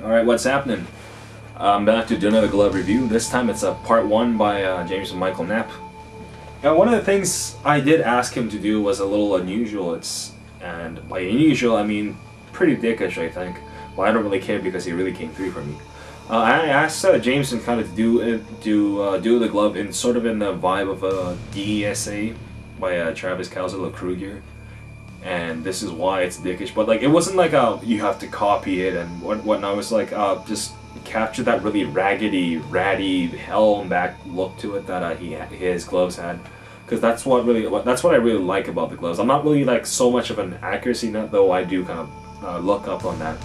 Alright, what's happening? I'm back to do another glove review. This time it's a part 1 by Jameson Knapp. And one of the things I did ask him to do was a little unusual. And by unusual I mean pretty dickish, I think. But I don't really care because he really came through for me. I asked Jameson kind of to do the glove in sort of in the vibe of a DESA by Travis Kruger. And this is why it's dickish, but like it wasn't like you have to copy it and whatnot. It was like just capture that really raggedy, ratty, hell and back look to it that his gloves had, because that's what I really like about the gloves. I'm not really like so much of an accuracy nut, though I do kind of look up on that.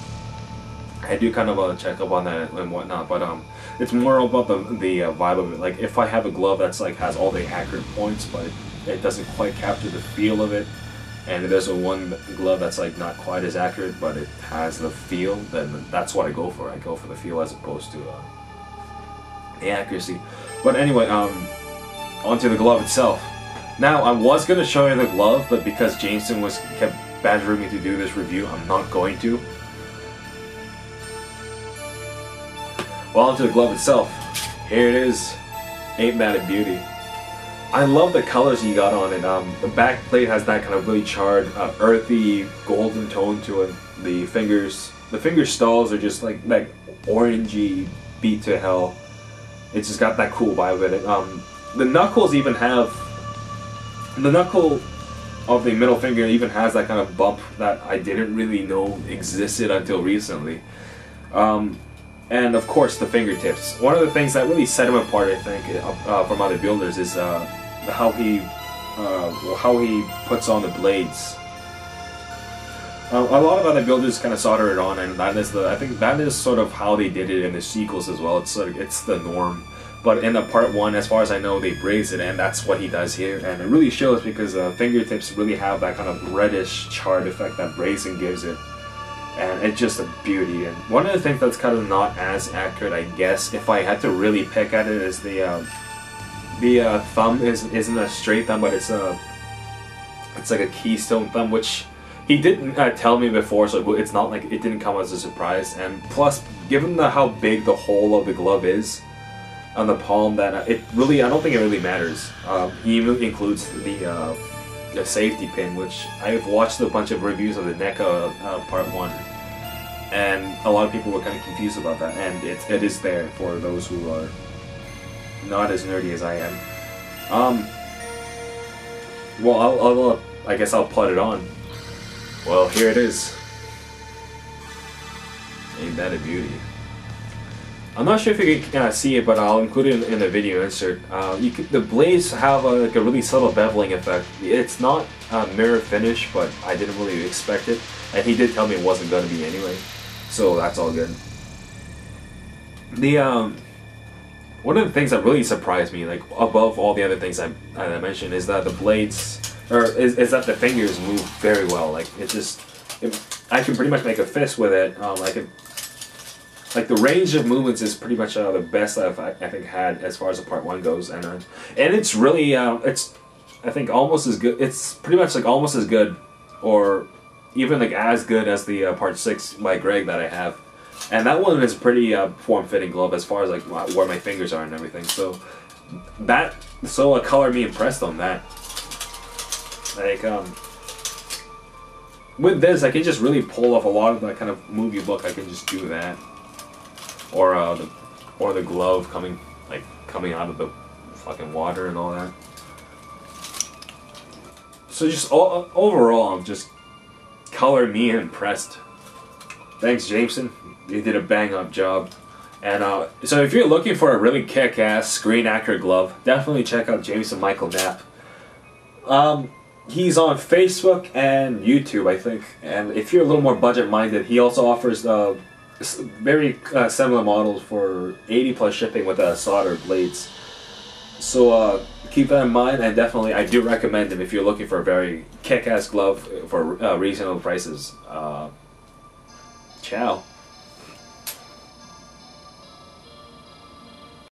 I do kind of check up on that and whatnot, but it's more about the vibe of it. Like if I have a glove that's like has all the accurate points, but it doesn't quite capture the feel of it. And there's one glove that's like not quite as accurate, but it has the feel, then that's what I go for. I go for the feel as opposed to the accuracy. But anyway, onto the glove itself. Now, I was going to show you the glove, but because Jameson kept badgering me to do this review, I'm not going to. Well, onto the glove itself. Here it is. Ain't that a beauty? I love the colors he got on it. The back plate has that kind of really charred, earthy, golden tone to it. The finger stalls are just like that orangey beat to hell. It's just got that cool vibe with it. The knuckles even have the knuckle of the middle finger even has that kind of bump that I didn't really know existed until recently. And of course the fingertips. One of the things that really set him apart, I think, from other builders is how he puts on the blades. A lot of other builders kind of solder it on, and I think that is sort of how they did it in the sequels as well. It's the norm. But in the part 1, as far as I know, they braze it, and that's what he does here. And it really shows because fingertips really have that kind of reddish charred effect that brazing gives it. And it's just a beauty. And one of the things that's kind of not as accurate, I guess, if I had to really pick at it, is the thumb isn't a straight thumb, but it's like a keystone thumb, which he didn't tell me before, so it's not like it didn't come as a surprise. And plus, given how big the hole of the glove is on the palm, that I don't think it really matters. He even includes the safety pin, which I've watched a bunch of reviews of the NECA part 1, and a lot of people were kind of confused about that, and it is there for those who are not as nerdy as I am. Well, I guess I'll put it on. Well, here it is. Ain't that a beauty? I'm not sure if you can see it, but I'll include it in the video insert. The blades have like a really subtle beveling effect. It's not a mirror finish, but I didn't really expect it, and he did tell me it wasn't going to be anyway, so that's all good. One of the things that really surprised me, like above all the other things I mentioned, is that the blades, is that the fingers move very well. Like I can pretty much make a fist with it. Like the range of movements is pretty much the best I think had as far as the part 1 goes, and it's really it's I think almost as good. It's pretty much like almost as good, or even like as good as the part 6 by Greg that I have, and that one is pretty form-fitting glove as far as like where my fingers are and everything. So color me impressed on that. Like with this, I can just really pull off a lot of that kind of movie look. I can just do that. Or the glove coming out of the fucking water and all that. So just overall, I'm just color me impressed. Thanks, Jameson. You did a bang-up job. And so if you're looking for a really kick-ass, screen-accurate glove, definitely check out Jameson Knapp. He's on Facebook and YouTube, I think. And if you're a little more budget-minded, he also offers very similar models for 80+ shipping with solder blades. So keep that in mind, and definitely I do recommend him if you're looking for a very kick-ass glove for reasonable prices. Ciao.